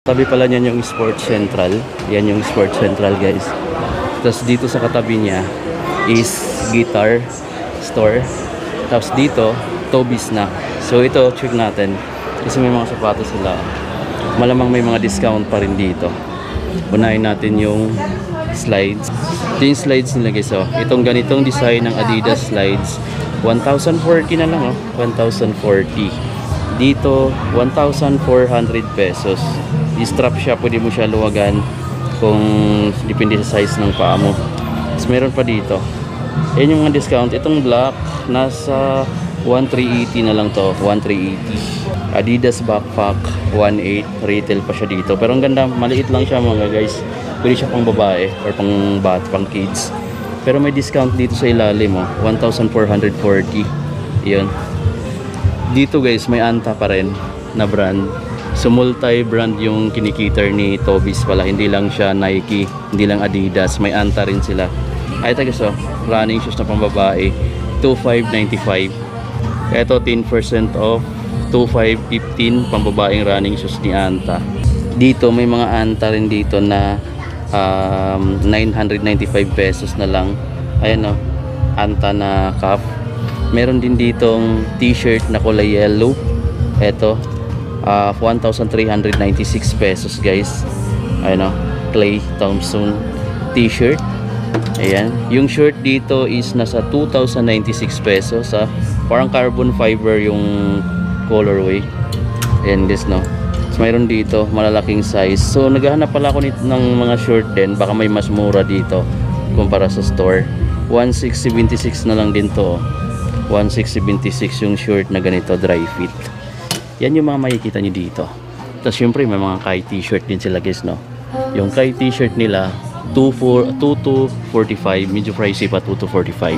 Tabi pala niyan yung Sports Central. Yan yung Sports Central, guys. Tapos dito sa katabi niya is guitar store. Tapos dito, Toby's na. So ito, check natin. Kasi may mga sapatos sila. Malamang may mga discount pa rin dito. Unahin natin yung slides. Ito yung slides nila, guys. Oh. Itong ganitong design ng Adidas slides, 1,040 na lang. Oh. 1,040. Dito, 1,400 pesos. I-strap siya, pwede mo siya luwagan kung depende sa size ng paa mo. Tapos meron pa dito. Yan yung mga discount. Itong black, nasa 1,380 na lang to. 1,380. Adidas backpack, 1,800. Retail pa siya dito. Pero ang ganda, maliit lang siya mga guys. Pwede siya pang babae or pang kids. Pero may discount dito sa ilalim, oh. 1,440. Yun. Dito guys, may Anta pa rin na brand. So multi-brand yung kinikater ni Toby's pala. Hindi lang siya Nike, hindi lang Adidas. May Anta rin sila. Ay guys, oh, running shoes na pang babae, 2,595. Ito 10% off, 2,515 pang babaeng running shoes ni Anta. Dito may mga Anta rin dito na 995 pesos na lang. Ayan, oh, Anta na cup. Meron din ditong t-shirt na kulay yellow. Ito 1,396 pesos guys. Ayan, oh, Clay Thompson t-shirt. Ayan, yung shirt dito is nasa 2,096 pesos. Parang carbon fiber yung colorway. Ayan guys, no. So, mayroon dito malalaking size. So naghahanap pala ako ng mga short din. Baka may mas mura dito kumpara sa store. 1,676 na lang din to. 1,676 yung short na ganito, dry fit. Yan yung mga makikita nyo dito. Tapos syempre may mga Kai t-shirt din sila guys, no. Yung Kai t-shirt nila 2,245, medyo pricey pa, 2,245.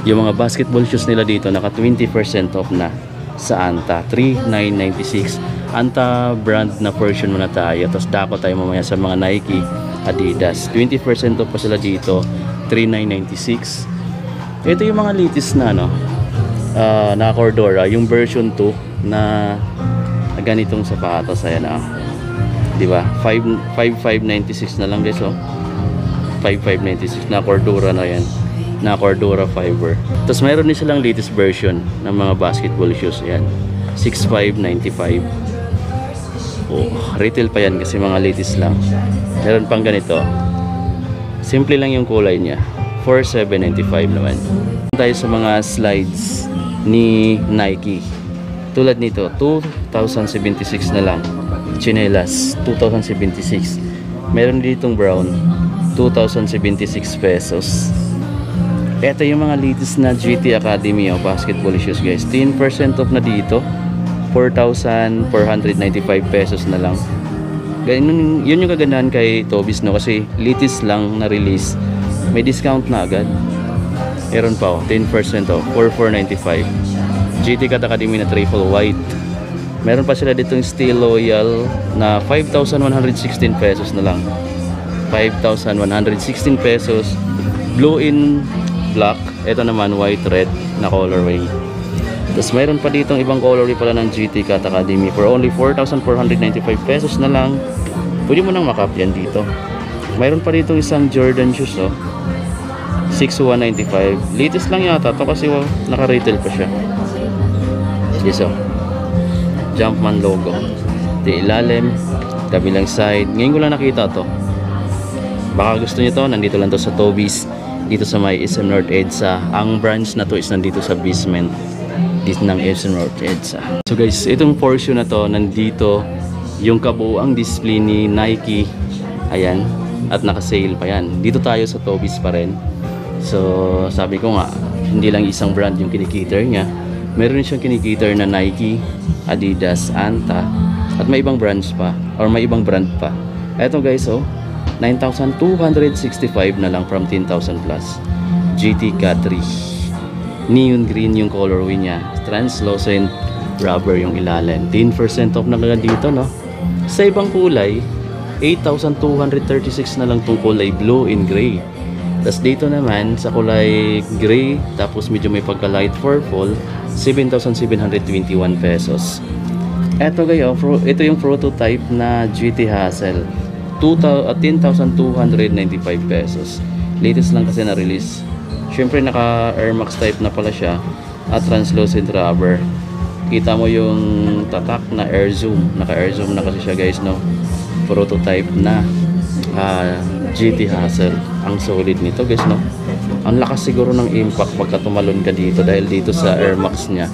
Yung mga basketball shoes nila dito naka 20% off na sa Anta, 3,996. Anta brand na version muna tayo. Tapos dako tayo mamaya sa mga Nike, Adidas. 20% off pa sila dito, 3,996. Ito yung mga latest na, no, na Cordura, yung version 2 na ganitong sapatos. Ayan, di ba? 5,596 na lang guys, oh. 5,596 na Cordura na yan, na Cordura fiber. Tapos mayroon din silang latest version ng mga basketball shoes. Ayan, 6,595. Oh, retail pa yan kasi mga latest lang. Meron pang ganito, simple lang yung kulay niya, 4,795 naman. Tayo sa mga slides ni Nike. Tulad nito, 2,076 na lang. Chinelas, 2,076. Meron ditong brown, 2,076 pesos. Ito yung mga latest na GT Academy, oh, basketball shoes guys. 10% off na dito, 4,495 pesos na lang. Yun yung kagandahan kay Toby's, no, kasi latest lang na release. May discount na agad. Meron pa, oh, 10% off, 4,495. GT Academy na triple white. Meron pa sila ditong Steel Loyal na 5,116 pesos na lang. 5,116 pesos. Blue in black. Ito naman white red na colorway. Tapos mayroon pa ditong ibang colorway pala ng GT Academy for only 4,495 pesos na lang. Pwede mo nang makap yan dito. Mayroon pa ditong isang Jordan shoes, oh, 6,195. Latest lang yata to kasi, wow, naka-retail pa siya. Yes, oh, Jumpman logo. Di ilalim, kabilang side. Ngayon ko lang nakita to. Baka gusto nyo to, nandito lang to sa Toby's, dito sa may SM North EDSA. Ang branch na to is nandito sa basement dito ng SM North EDSA. So guys, itong portion na to, nandito yung kabuuang display ni Nike. Ayan, at naka-sale pa yan. Dito tayo sa Toby's pa rin. So sabi ko nga, hindi lang isang brand yung kinikater niya. Meron siyang kinikater na Nike, Adidas, Anta, at may ibang brands pa, or may ibang brand pa. Eto guys, oh, 9,265 na lang from 10,000 plus. GT K3 neon green yung colorway niya, translucent rubber yung ilalim. 10% off na kagad dito, no. Sa ibang kulay, 8,236 na lang tong kulay blue in gray. Tapos dito naman sa kulay gray, tapos medyo may pagka light purple, 7,721 pesos. Eto kayo, ito yung prototype na GT Hassel. 10,295 pesos. Latest lang kasi na-release. Syempre naka Air Max type na pala siya at translucent rubber. Kita mo yung tatak na air zoom. Naka air zoom na kasi siya guys, no? Prototype na GT Hassel. Ang solid nito guys, no? Ang lakas siguro ng impact pagka tumalon ka dito dahil dito sa Air Max niya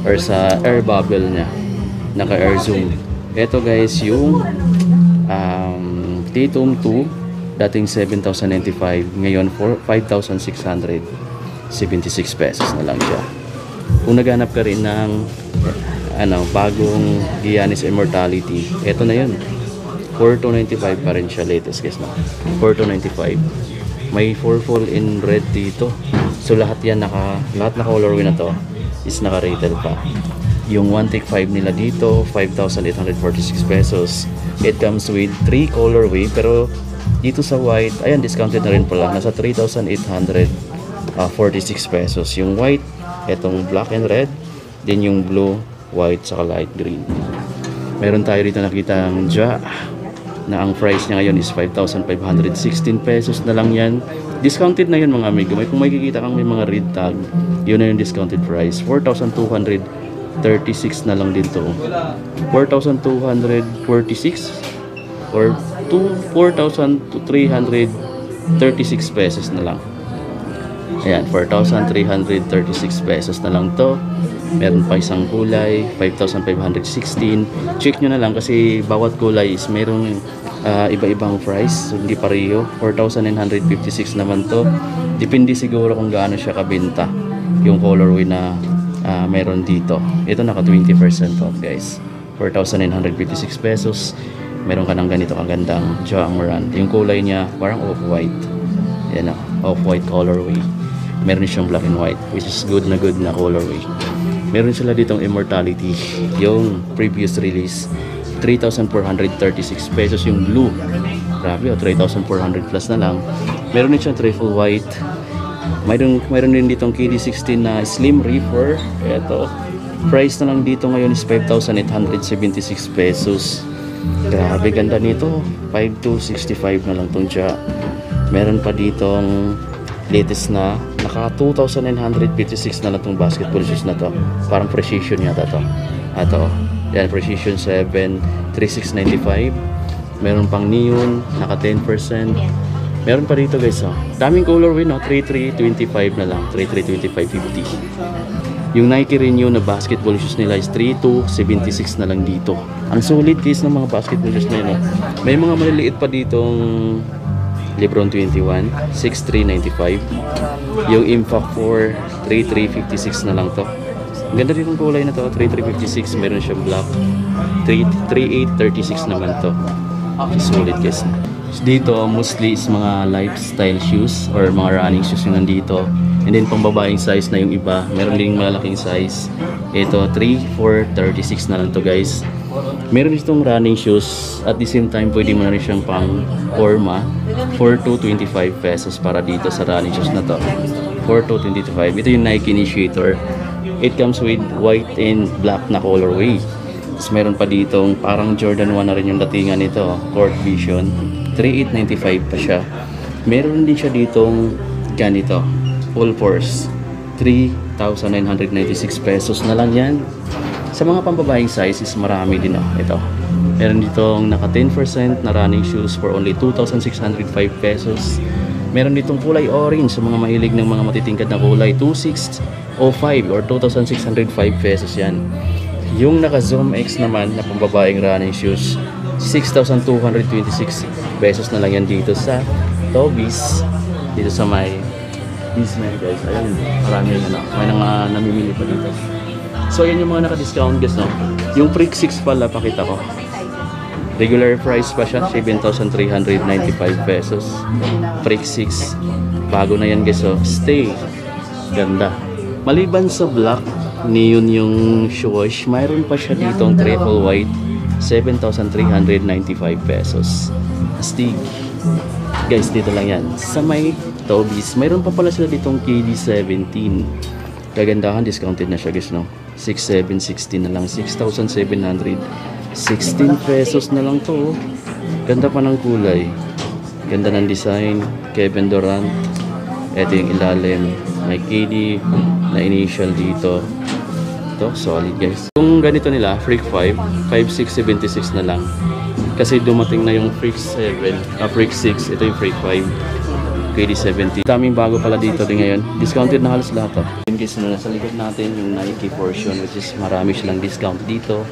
or sa air bubble niya. Naka air zoom. Ito guys yung T-Tune 2, dating 7,095, ngayon 5,676 pesos na lang siya. Kung naghanap ka rin ng bagong Giannis Immortality, ito na yun. 4,295 pa rin siya, latest guys, no? 4,295. May 4 full in red dito. So lahat yan lahat na colorway na to is naka-retail pa. Yung 1 take 5 nila dito, 5,846 pesos. It comes with 3 colorway, pero dito sa white, ayan, discounted na rin pala. Nasa 3,846 pesos. Yung white, etong black and red, then yung blue, white, saka light green. Meron tayo dito nakita ang Ja, na ang price niya ngayon is 5,516 pesos na lang yan. Discounted na yun mga amigo. Kung may kikita kang may mga red tag, yun na yung discounted price. 4,236 na lang din to. 4,246 or 4,336 pesos na lang. Ayan, 4,336 pesos na lang to. Meron pa isang kulay, 5,516. Check nyo na lang kasi bawat kulay is merong iba-ibang price. So, hindi pareho. 4,956 naman to. Depende siguro kung gaano siya kabenta yung colorway na meron dito. Ito naka 20% off guys. 4,956 pesos. Meron ka ng ganito kagandang Ja Morant. Yung kulay niya parang off-white. Yan o, off-white colorway. Meron siyang black and white, which is good na colorway. Meron sila ditong Immortality. Yung previous release, 3,436 pesos yung blue. Grabe o, 3,400 plus na lang. Meron din siyang triple white. Mayroon din ditong KD16 na Slim Reefer. Ito, price na lang dito ngayon is 5,876 pesos. Grabe ganda nito. 5,265 na lang tong Ja. Meron pa ditong latest na naka 2,956 na lang tong basketball shoes na to. Parang Precision yata to. Ato, yan, Precision 7, 3,695. Meron pang neon, naka 10%. Meron pa dito guys, oh. Daming colorway, no? 3,325 na lang. 3,325.50. Yung Nike Renew na basketball shoes nila is 3,276 na lang dito. Ang solid case ng mga basketball shoes na yun, oh. May mga maliliit pa ditong Lebron 21, 6,395. Yung Impact 4, 3,356 na lang to. Ganda rin ang kulay na to, 3,356. Meron siyang black, 3,836 naman to. Solid guys. Dito mostly is mga lifestyle shoes or mga running shoes yung nandito. And then pang babaeng size na yung iba. Meron din malaking size. Ito 3,436 na lang to guys. Meron ditong running shoes at the same time pwede mo na rin siyang pang forma. 4,225 pesos para dito sa running shoes na to. 4,225. Ito yung Nike Initiator. It comes with white and black na colorway. Tapos meron pa ditong parang Jordan 1 na rin yung datingan nito, Court Vision. 3,895 pa siya. Meron din siya ditong ganito, Full Force. 3,996 pesos na lang yan. Sa mga pambabaeng sizes, marami din ito. Meron ditong naka 10% na running shoes for only 2,605 pesos. Meron ditong kulay orange sa mga mahilig ng mga matitingkad na kulay, 2,605 or 2,605 pesos yan. Yung naka Zoom X naman na pambabaeng running shoes, 6,226 pesos na lang yan dito sa Tobies. Dito sa may Disney guys. Ayun, marami yun may namimili pa dito. So yan yung mga naka-discount guys, no? Yung Freak 6 pala, pakita ko. Regular price pa siya, 7,395 pesos. Freak 6. Bago na yan guys, so stay. Ganda. Maliban sa black, neon yung swoosh, mayroon pa siya ditong triple white, 7,395 pesos. Astig. Guys, dito lang yan. Sa may Tobies, mayroon pa pala sila ditong KD17. Kagandahan, discounted na siya guys, no? 6,760 na lang. 6,716 pesos na lang to. Ganda pa ng kulay. Ganda ng design. Kevin Durant. Ito yung ilalim. May KD na initial dito. Ito, solid guys. Kung ganito nila, Freak 5, 5,676 na lang. Kasi dumating na yung Freak 7, Freak 6. Ito yung Freak 5. KD70. Daming bago pala dito din ngayon. Discounted na halos lahat. Yun guys, nasa likod natin yung Nike portion, which is marami silang discount dito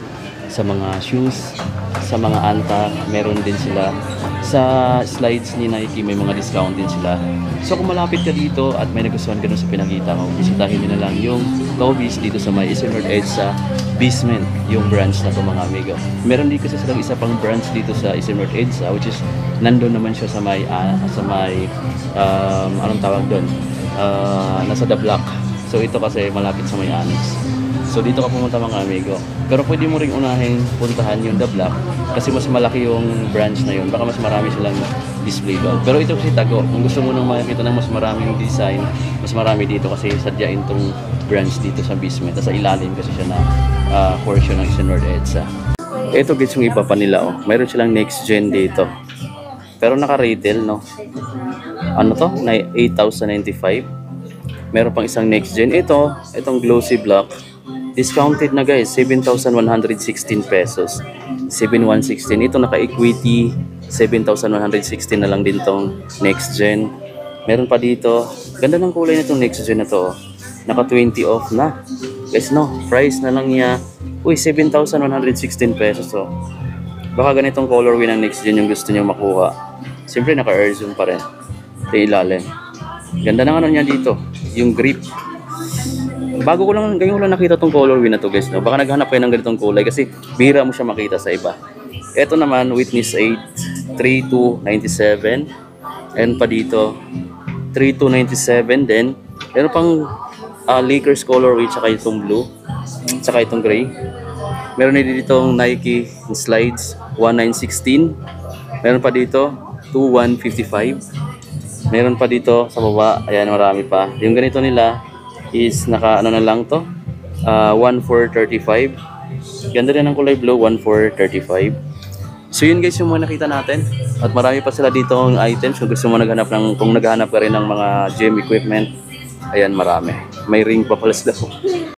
sa mga shoes, sa mga anta. Meron din sila sa slides ni Nike, may mga discount din sila. So kung malapit ka dito at may nagustuhan ka dun sa pinakita ko, bisitahin nyo na lang yung Toby's dito sa may Eastern North Edge sa Basement, yung branch na to mga amigo. Meron din kasi silang isa pang branch dito sa Eastern North Edge, which is nandun naman siya sa may anong tawag doon, nasa The Block. So ito kasi malapit sa may Annex. So dito ka pumunta mga amigo. Pero pwede mo ring unahin puntahan yung The Block kasi mas malaki yung branch na yun. Baka mas marami silang display doon. Pero ito kasi tago. Kung gusto mo nang makita ng mas maraming design, mas marami dito kasi sadyain tong branch dito sa Basement. Sa ilalim kasi siya na portion ng Eastern North EDSA. Ito guys yung iba pa nila. Oh. Mayroon silang next gen dito. Pero naka-retail, no? Ano to? 8,095. Meron pang isang next gen. Itong glossy black. Discounted na guys, 7,116 pesos. 7,116. Ito naka-equity, 7,116 na lang din tong next gen. Meron pa dito. Ganda ng kulay nitong next gen na to. Naka 20 off na. Guys, no? Price na lang niya. Uy, 7,116 pesos. So, baka ganitong colorway ng next gen yung gusto niyo makuha. Siyempre, naka-air zoom pa rin. Ito yung ilalim. Ganda ng ano niya dito. Yung grip. Ngayon ko lang nakita tong colorway na to guys, no? Baka naghanap kayo ng ganitong kulay kasi bihira mo siya makita sa iba. Ito naman, Witness 8, 3,297. And pa dito, 3,297 din. Meron pang Lakers colorway, tsaka itong blue, tsaka itong gray. Meron din ditong Nike slides, 1,916. Meron pa dito, 2,155. Meron pa dito sa baba, ayan, marami pa. Yung ganito nila is naka ano na lang to, 1,435. Ganda rin ang kulay blue, 1,435. So yun guys yung mga nakita natin. At marami pa sila dito ang items. Kung gusto mo kung naghahanap ka rin ng mga gym equipment, ayan, marami. May ring pa pala sila.